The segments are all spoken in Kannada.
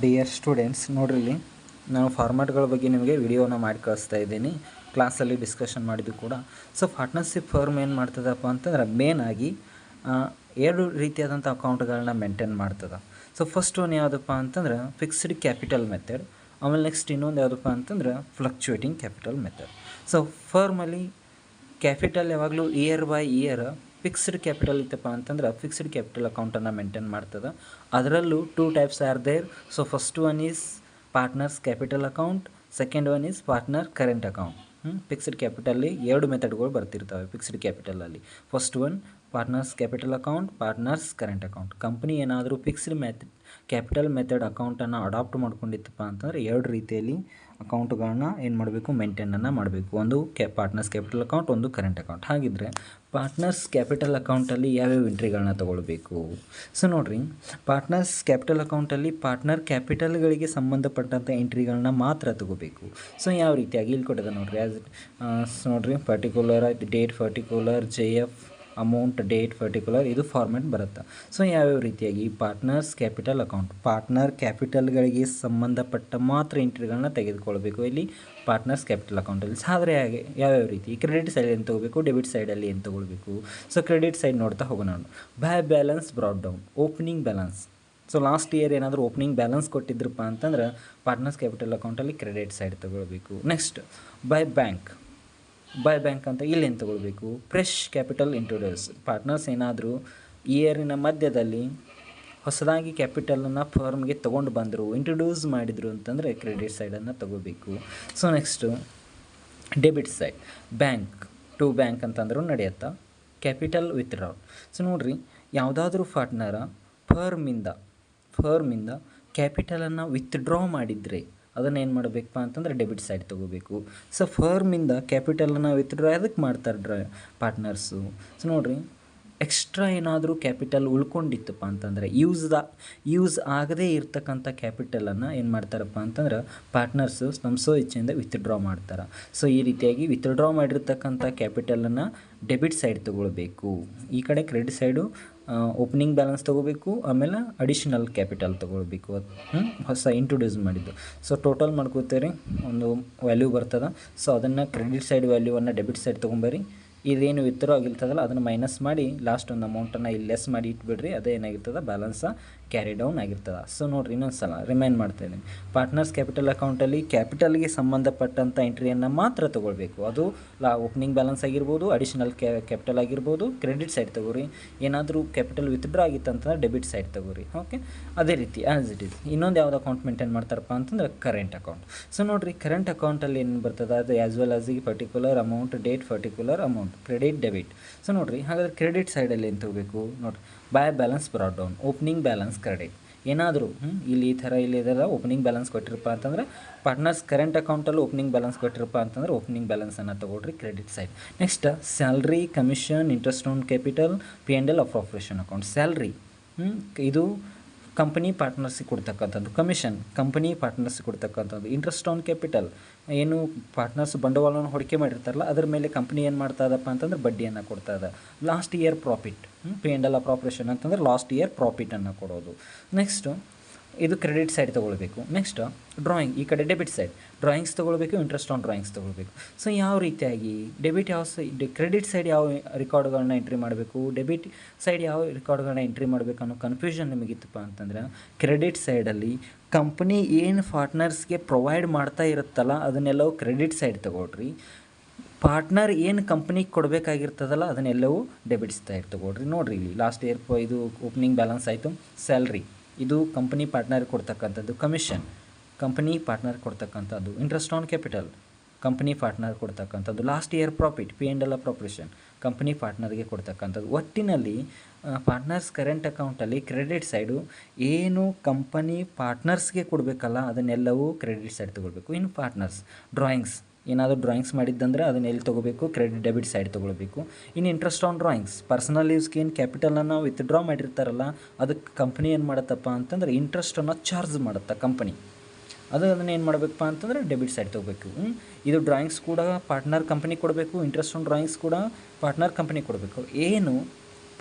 ಡಿಯರ್ ಸ್ಟೂಡೆಂಟ್ಸ್, ನೋಡ್ರಿ ಇಲ್ಲಿ ನಾನು ಫಾರ್ಮ್ಯಾಟ್ಗಳ ಬಗ್ಗೆ ನಿಮಗೆ ವಿಡಿಯೋನ ಮಾಡಿ ಕಳಿಸ್ತಾ ಇದ್ದೀನಿ. ಕ್ಲಾಸಲ್ಲಿ ಡಿಸ್ಕಷನ್ ಮಾಡಿದ್ದು ಕೂಡ. ಸೊ ಪಾರ್ಟ್ನರ್ಶಿಪ್ ಫರ್ಮ್ ಏನು ಮಾಡ್ತದಪ್ಪ ಅಂತಂದ್ರೆ ಮೇನಾಗಿ ಎರಡು ರೀತಿಯಾದಂಥ ಅಕೌಂಟ್ಗಳನ್ನ ಮೇಂಟೈನ್ ಮಾಡ್ತದೆ. ಸೊ ಫಸ್ಟ್ ಒನ್ ಯಾವುದಪ್ಪ ಅಂತಂದ್ರೆ ಫಿಕ್ಸ್ಡ್ ಕ್ಯಾಪಿಟಲ್ ಮೆಥಡ್. ಆಮೇಲೆ ನೆಕ್ಸ್ಟ್ ಇನ್ನೊಂದು ಯಾವುದಪ್ಪ ಅಂತಂದ್ರೆ ಫ್ಲಕ್ಚುಯೇಟಿಂಗ್ ಕ್ಯಾಪಿಟಲ್ ಮೆಥಡ್. ಸೊ ಫರ್ಮಲ್ಲಿ ಕ್ಯಾಪಿಟಲ್ ಯಾವಾಗಲೂ year by year fixed capital ಇತ್ತಪ್ಪ ಅಂತಂದ್ರೆ ಫಿಕ್ಸ್ಡ್ ಕ್ಯಾಪಿಟಲ್ ಅಕೌಂಟನ್ನು ಮೇಂಟೈನ್ ಮಾಡ್ತದೆ. ಅದರಲ್ಲೂ 2 types are there. So first one is partners capital account, second one is partner current account. Fixed ಕ್ಯಾಪಿಟಲ್ಲಿ 2 ಮೆಥಡ್ಗಳು ಬರ್ತಿರ್ತವೆ ಫಿಕ್ಸ್ಡ್ ಕ್ಯಾಪಿಟಲಲ್ಲಿ. First one partners capital account, partners current account. Company ಏನಾದರೂ ಫಿಕ್ಸ್ಡ್ ಕ್ಯಾಪಿಟಲ್ ಮೆಥಡ್ ಅಕೌಂಟನ್ನು ಅಡಾಪ್ಟ್ ಮಾಡ್ಕೊಂಡಿತ್ತಪ್ಪ ಅಂತಂದರೆ 2 ರೀತಿಯಲ್ಲಿ ಅಕೌಂಟ್ಗಳನ್ನ ಏನು ಮಾಡಬೇಕು, ಮೇಂಟೈನನ್ನು ಮಾಡಬೇಕು. ಒಂದು ಪಾರ್ಟ್ನರ್ಸ್ ಕ್ಯಾಪಿಟಲ್ ಅಕೌಂಟ್, ಒಂದು ಕರೆಂಟ್ ಅಕೌಂಟ್. ಹಾಗಿದ್ರೆ ಪಾರ್ಟ್ನರ್ಸ್ ಕ್ಯಾಪಿಟಲ್ ಅಕೌಂಟಲ್ಲಿ ಯಾವ್ಯಾವ ಎಂಟ್ರಿಗಳನ್ನ ತೊಗೊಳ್ಬೇಕು? ಸೊ ನೋಡಿರಿ, ಪಾರ್ಟ್ನರ್ಸ್ ಕ್ಯಾಪಿಟಲ್ ಅಕೌಂಟಲ್ಲಿ ಪಾರ್ಟ್ನರ್ ಕ್ಯಾಪಿಟಲ್ಗಳಿಗೆ ಸಂಬಂಧಪಟ್ಟಂಥ ಎಂಟ್ರಿಗಳನ್ನ ಮಾತ್ರ ತೊಗೋಬೇಕು. ಸೊ ಯಾವ ರೀತಿಯಾಗಿ ಇಲ್ಲಿ ಕೊಟ್ಟಿದೆ ನೋಡಿರಿ. ನೋಡಿರಿ, particular date, particular JF, amount, date, particular, ಇದು ಫಾರ್ಮ್ಯಾಟ್ ಬರುತ್ತೆ. ಸೊ ಯಾವ್ಯಾವ ರೀತಿಯಾಗಿ ಪಾರ್ಟ್ನರ್ಸ್ ಕ್ಯಾಪಿಟಲ್ ಅಕೌಂಟ್, ಪಾರ್ಟ್ನರ್ ಕ್ಯಾಪಿಟಲ್ಗಳಿಗೆ ಸಂಬಂಧಪಟ್ಟ ಮಾತ್ರ ಎಂಟ್ರಿಗಳನ್ನ ತೆಗೆದುಕೊಳ್ಬೇಕು ಇಲ್ಲಿ ಪಾರ್ಟ್ನರ್ಸ್ ಕ್ಯಾಪಿಟಲ್ ಅಕೌಂಟಲ್ಲಿ. ಆದರೆ ಹಾಗೆ ಯಾವ್ಯಾವ ರೀತಿ ಕ್ರೆಡಿಟ್ ಸೈಡ್ ಏನು ತೊಗೋಬೇಕು, ಡೆಬಿಟ್ ಸೈಡಲ್ಲಿ ಏನು ತೊಗೊಳ್ಬೇಕು? ಸೊ ಕ್ರೆಡಿಟ್ ಸೈಡ್ ನೋಡ್ತಾ ಹೋಗೋಣ. By balance brought down, opening balance. So last year ಏನಾದರೂ ಓಪನಿಂಗ್ ಬ್ಯಾಲೆನ್ಸ್ ಕೊಟ್ಟಿದ್ರಪ್ಪ ಅಂತಂದ್ರೆ ಪಾರ್ಟ್ನರ್ಸ್ ಕ್ಯಾಪಿಟಲ್ ಅಕೌಂಟಲ್ಲಿ ಕ್ರೆಡಿಟ್ ಸೈಡ್ ತೊಗೊಳ್ಬೇಕು. ನೆಕ್ಸ್ಟ್ ಬೈ ಬ್ಯಾಂಕ್ ಅಂತ ಇಲ್ಲೇನು ತೊಗೊಳ್ಬೇಕು? Fresh capital introduce. ಪಾರ್ಟ್ನರ್ಸ್ ಏನಾದರೂ ಇಯರಿನ ಮಧ್ಯದಲ್ಲಿ ಹೊಸದಾಗಿ ಕ್ಯಾಪಿಟಲನ್ನು ಫರ್ಮ್ಗೆ ತೊಗೊಂಡು ಬಂದರು, ಇಂಟ್ರೊಡ್ಯೂಸ್ ಮಾಡಿದರು ಅಂತಂದರೆ ಕ್ರೆಡಿಟ್ ಸೈಡನ್ನು ತೊಗೋಬೇಕು. So next debit side, bank to bank ಅಂತಂದ್ರೂ ನಡೆಯುತ್ತಾ. Capital withdrawal. ಸೊ ನೋಡಿರಿ, ಯಾವುದಾದ್ರೂ ಪಾರ್ಟ್ನರ ಫರ್ಮಿಂದ ಕ್ಯಾಪಿಟಲನ್ನು ವಿತ್ಡ್ರಾ ಮಾಡಿದರೆ ಅದನ್ನು ಏನು ಮಾಡಬೇಕಪ್ಪ ಅಂತಂದ್ರೆ ಡೆಬಿಟ್ ಸೈಡ್ ತೊಗೋಬೇಕು. ಸೊ ಫರ್ಮಿಂದ ಕ್ಯಾಪಿಟಲನ್ನು ವಿತ್ಡ್ರಾ ಅದಕ್ಕೆ ಮಾಡ್ತಾರೆ ಪಾರ್ಟ್ನರ್ಸು. ಸೊ ನೋಡಿರಿ, ಎಕ್ಸ್ಟ್ರಾ ಏನಾದರೂ ಕ್ಯಾಪಿಟಲ್ ಉಳ್ಕೊಂಡಿತ್ತಪ್ಪ ಅಂತಂದರೆ ಯೂಸ್ ಆಗದೇ ಇರ್ತಕ್ಕಂಥ ಕ್ಯಾಪಿಟಲನ್ನು ಏನು ಮಾಡ್ತಾರಪ್ಪ ಅಂತಂದ್ರೆ ಪಾರ್ಟ್ನರ್ಸು ನಮ್ಮ ಇಚ್ಛೆಯಿಂದ ವಿತ್ಡ್ರಾ ಮಾಡ್ತಾರೆ. ಸೊ ಈ ರೀತಿಯಾಗಿ ವಿತ್ಡ್ರಾ ಮಾಡಿರ್ತಕ್ಕಂಥ ಕ್ಯಾಪಿಟಲನ್ನು ಡೆಬಿಟ್ ಸೈಡ್ ತೊಗೊಳ್ಬೇಕು. ಈ ಕಡೆ ಕ್ರೆಡಿಟ್ ಸೈಡು ಓಪನಿಂಗ್ ಬ್ಯಾಲೆನ್ಸ್ ತೊಗೋಬೇಕು, ಆಮೇಲೆ ಅಡಿಷ್ನಲ್ ಕ್ಯಾಪಿಟಲ್ ತೊಗೊಳ್ಬೇಕು, ಹೊಸ ಇಂಟ್ರೊಡ್ಯೂಸ್ ಮಾಡಿದ್ದು. ಸೊ ಟೋಟಲ್ ಮಾಡ್ಕೋತೀರಿ, ಒಂದು ವ್ಯಾಲ್ಯೂ ಬರ್ತದೆ. ಸೊ ಅದನ್ನು ಕ್ರೆಡಿಟ್ ಸೈಡ್ ವ್ಯಾಲ್ಯೂವನ್ನು ಡೆಬಿಟ್ ಸೈಡ್ ತೊಗೊಂಬರಿ. ಇದೇನು ವಿತ್ಡ್ರಾ ಆಗಿರ್ತದಲ್ಲ ಅದನ್ನು ಮೈನಸ್ ಮಾಡಿ ಲಾಸ್ಟ್ ಒಂದು ಅಮೌಂಟನ್ನು ಇಲ್ಲಿ ಲೆಸ್ ಮಾಡಿ ಇಟ್ಬಿಡ್ರಿ. ಅದೇ ಏನಾಗಿರ್ತದೆ, ಬ್ಯಾಲೆನ್ಸ ಕ್ಯಾರಿ ಡೌನ್ ಆಗಿರ್ತದೆ. ಸೊ ನೋಡಿರಿ, ಇನ್ನೊಂದು ಸಲ ರಿಮೈಂಡ್ ಮಾಡ್ತಾಯಿದ್ದೀನಿ. ಪಾರ್ಟ್ನರ್ಸ್ ಕ್ಯಾಪಿಟಲ್ ಅಕೌಂಟಲ್ಲಿ ಕ್ಯಾಪಿಟಲ್ಗೆ ಸಂಬಂಧಪಟ್ಟಂಥ ಎಂಟ್ರಿಯನ್ನು ಮಾತ್ರ ತೊಗೊಳ್ಬೇಕು. ಅದು ಓಪನಿಂಗ್ ಬ್ಯಾಲೆನ್ಸ್ ಆಗಿರ್ಬೋದು, ಅಡಿಷನಲ್ ಕ್ಯಾಪಿಟಲ್ ಆಗಿರ್ಬೋದು. ಕ್ರೆಡಿಟ್ ಸೈಡ್ ತೊಗೋರಿ. ಏನಾದರೂ ಕ್ಯಾಪಿಟಲ್ ವಿತ್ಡ್ರಾ ಆಗಿತ್ತಂತಂದ್ರೆ ಡೆಬಿಟ್ ಸೈಡ್ ತೊಗೋರಿ. ಓಕೆ, ಅದೇ ರೀತಿ ಆ್ಯಸ್ ಇಟ್ ಈಸ್. ಇನ್ನೊಂದು ಯಾವ್ದು ಅಕೌಂಟ್ ಮೇಂಟೈನ್ ಮಾಡ್ತಾರಪ್ಪ ಅಂತಂದ್ರೆ ಕರೆಂಟ್ ಅಕೌಂಟ್. ಸೊ ನೋಡಿರಿ, ಕರೆಂಟ್ ಅಕೌಂಟಲ್ಲಿ ಏನು ಬರ್ತದೆ, ಅದು ಆ್ಯಸ್ ವೆಲ್ ಆಸ್ ಈ particular amount, date, particular amount, credit, debit. So ನೋಡಿರಿ, ಹಾಗಾದ್ರೆ ಕ್ರೆಡಿಟ್ ಸೈಡಲ್ಲಿ ಏನು ತೊಗೋಬೇಕು ನೋಡಿರಿ. By balance brought down, opening balance credit. ಏನಾದರೂ ಇಲ್ಲಿ ಈ ಥರ ಇಲ್ಲಿ ಇದೆಲ್ಲ ಓಪನಿಂಗ್ ಬ್ಯಾಲೆನ್ಸ್ ಕೊಟ್ಟಿರಪ್ಪ ಅಂತಂದರೆ ಪಾರ್ಟ್ನರ್ಸ್ ಕರೆಂಟ್ ಅಕೌಂಟಲ್ಲಿ ಓಪನಿಂಗ್ ಬ್ಯಾಲೆನ್ಸ್ ಕೊಟ್ಟಿರಪ್ಪ ಅಂತಂದರೆ ಓಪನಿಂಗ್ ಬ್ಯಾಲೆನ್ಸನ್ನು ತೊಗೊಳ್ರಿ credit side. Next salary, commission, interest on capital, P&L appropriation account. Salary ಇದು ಕಂಪನಿ ಪಾರ್ಟ್ನರ್ಸಿಗೆ ಕೊಡ್ತಕ್ಕಂಥದ್ದು. ಕಮಿಷನ್ ಕಂಪನಿ ಪಾರ್ಟ್ನರ್ಸಿಗೆ ಕೊಡ್ತಕ್ಕಂಥದ್ದು. ಇಂಟ್ರೆಸ್ಟ್ ಆನ್ ಕ್ಯಾಪಿಟಲ್, ಏನು ಪಾರ್ಟ್ನರ್ಸ್ ಬಂಡವಾಳವನ್ನು ಹೂಡಿಕೆ ಮಾಡಿರ್ತಾರಲ್ಲ ಅದ್ರ ಮೇಲೆ ಕಂಪ್ನಿ ಏನು ಮಾಡ್ತಾ ಇದಪ್ಪ ಅಂತಂದ್ರೆ ಬಡ್ಡಿಯನ್ನು ಕೊಡ್ತಾ ಇದೆ. Last year profit, P&L appropriation ಅಂತಂದ್ರೆ ಲಾಸ್ಟ್ ಇಯರ್ ಪ್ರಾಫಿಟನ್ನು ಕೊಡೋದು. ನೆಕ್ಸ್ಟು ಇದು ಕ್ರೆಡಿಟ್ ಸೈಡ್ ತೊಗೊಳ್ಬೇಕು. ನೆಕ್ಸ್ಟ್ ಡ್ರಾಯಿಂಗ್, ಈ ಕಡೆ ಡೆಬಿಟ್ ಸೈಡ್ ಡ್ರಾಯಿಂಗ್ಸ್ ತೊಗೊಳ್ಬೇಕು, ಇಂಟ್ರೆಸ್ಟ್ ಆನ್ ಡ್ರಾಯಿಂಗ್ಸ್ ತೊಗೊಳ್ಬೇಕು. ಸೊ ಯಾವ ರೀತಿಯಾಗಿ ಡೆಬಿಟ್ ಕ್ರೆಡಿಟ್ ಸೈಡ್ ಯಾವ ರೆಕಾರ್ಡ್ಗಳನ್ನ ಎಂಟ್ರಿ ಮಾಡಬೇಕು, ಡೆಬಿಟ್ ಸೈಡ್ ಯಾವ ರೆಕಾರ್ಡ್ಗಳನ್ನ ಎಂಟ್ರಿ ಮಾಡಬೇಕು ಅನ್ನೋ ಕನ್ಫ್ಯೂಷನ್ ನಿಮಗಿತ್ತಪ್ಪ ಅಂತಂದ್ರೆ ಕ್ರೆಡಿಟ್ ಸೈಡಲ್ಲಿ ಕಂಪ್ನಿ ಏನು ಪಾರ್ಟ್ನರ್ಸ್ಗೆ ಪ್ರೊವೈಡ್ ಮಾಡ್ತಾ ಇರುತ್ತಲ್ಲ ಅದನ್ನೆಲ್ಲವೂ ಕ್ರೆಡಿಟ್ ಸೈಡ್ ತೊಗೊಳ್ರಿ. ಪಾರ್ಟ್ನರ್ ಏನು ಕಂಪ್ನಿಗೆ ಕೊಡಬೇಕಾಗಿರ್ತದಲ್ಲ ಅದನ್ನೆಲ್ಲವೂ ಡೆಬಿಟ್ ಸೈಡ್ ತೊಗೊಳ್ರಿ. ನೋಡಿರಿ, ಇಲ್ಲಿ ಲಾಸ್ಟ್ ಇಯರ್ ಇದು ಓಪನಿಂಗ್ ಬ್ಯಾಲೆನ್ಸ್ ಆಯಿತು. ಸ್ಯಾಲ್ರಿ ಇದು ಕಂಪನಿ ಪಾರ್ಟ್ನರ್ ಕೊಡ್ತಕ್ಕಂಥದ್ದು. ಕಮಿಷನ್ ಕಂಪನಿ ಪಾರ್ಟ್ನರ್ ಕೊಡ್ತಕ್ಕಂಥದ್ದು. Interest on capital company partner ಕೊಡ್ತಕ್ಕಂಥದ್ದು. Last year profit, P&L appropriation company ಪಾರ್ಟ್ನರ್ಗೆ ಕೊಡ್ತಕ್ಕಂಥದ್ದು. ಒಟ್ಟಿನಲ್ಲಿ ಪಾರ್ಟ್ನರ್ಸ್ ಕರೆಂಟ್ ಅಕೌಂಟಲ್ಲಿ ಕ್ರೆಡಿಟ್ ಸೈಡು ಏನು ಕಂಪನಿ ಪಾರ್ಟ್ನರ್ಸ್ಗೆ ಕೊಡಬೇಕಲ್ಲ ಅದನ್ನೆಲ್ಲವೂ ಕ್ರೆಡಿಟ್ ಸೈಡ್ ತೊಗೊಳ್ಬೇಕು. ಇನ್ನು ಪಾರ್ಟ್ನರ್ಸ್ ಡ್ರಾಯಿಂಗ್ಸ್, ಏನಾದರೂ ಡ್ರಾಯಿಂಗ್ಸ್ ಮಾಡಿದ್ದಂದರೆ ಅದನ್ನ ಎಲ್ಲಿ ತೊಗೋಬೇಕು, ಡೆಬಿಟ್ ಸೈಡ್ ತೊಗೊಳ್ಬೇಕು. ಇನ್ನು ಇಂಟ್ರೆಸ್ಟ್ ಆನ್ ಡ್ರಾಯಿಂಗ್ಸ್, ಪರ್ಸನಲ್ ಯೂಸ್ಗೆ ಏನು ಕ್ಯಾಪಿಟಲನ್ನು ವಿತ್ಡ್ರಾ ಮಾಡಿರ್ತಾರಲ್ಲ ಅದಕ್ಕೆ ಕಂಪ್ನಿ ಏನು ಮಾಡುತ್ತಪ್ಪ ಅಂತಂದ್ರೆ ಇಂಟ್ರೆಸ್ಟನ್ನು ಚಾರ್ಜ್ ಮಾಡುತ್ತೆ ಕಂಪನಿ. ಅದನ್ನು ಏನು ಮಾಡಬೇಕಪ್ಪ ಅಂತಂದರೆ ಡೆಬಿಟ್ ಸೈಡ್ ತೊಗೋಬೇಕು. ಇದು ಡ್ರಾಯಿಂಗ್ಸ್ ಕೂಡ ಪಾರ್ಟ್ನರ್ ಕಂಪ್ನಿ ಕೊಡಬೇಕು, ಇಂಟ್ರೆಸ್ಟ್ ಆನ್ ಡ್ರಾಯಿಂಗ್ಸ್ ಕೂಡ ಪಾರ್ಟ್ನರ್ ಕಂಪ್ನಿ ಕೊಡಬೇಕು. ಏನು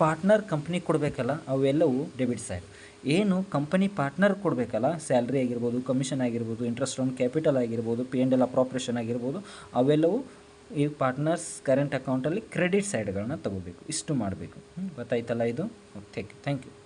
ಪಾರ್ಟ್ನರ್ ಕಂಪ್ನಿ ಕೊಡಬೇಕಲ್ಲ ಅವೆಲ್ಲವೂ ಡೆಬಿಟ್ ಸೈಡ್. ಏನು ಕಂಪನಿ ಪಾರ್ಟ್ನರ್ ಕೊಡಬೇಕಲ್ಲ, ಸ್ಯಾಲ್ರಿ ಆಗಿರ್ಬೋದು, ಕಮಿಷನ್ ಆಗಿರ್ಬೋದು, ಇಂಟ್ರೆಸ್ಟ್ ಆನ್ ಕ್ಯಾಪಿಟಲ್ ಆಗಿರ್ಬೋದು, P&L ಅಪ್ರಾಪ್ರೇಷನ್ ಆಗಿರ್ಬೋದು, ಅವೆಲ್ಲವೂ ಈ ಪಾರ್ಟ್ನರ್ಸ್ ಕರೆಂಟ್ ಅಕೌಂಟಲ್ಲಿ ಕ್ರೆಡಿಟ್ ಸೈಡ್ಗಳನ್ನ ತಗೋಬೇಕು. ಇಷ್ಟು ಮಾಡಬೇಕು. ಗೊತ್ತಾಯ್ತಲ್ಲ ಇದು? Okay, thank you.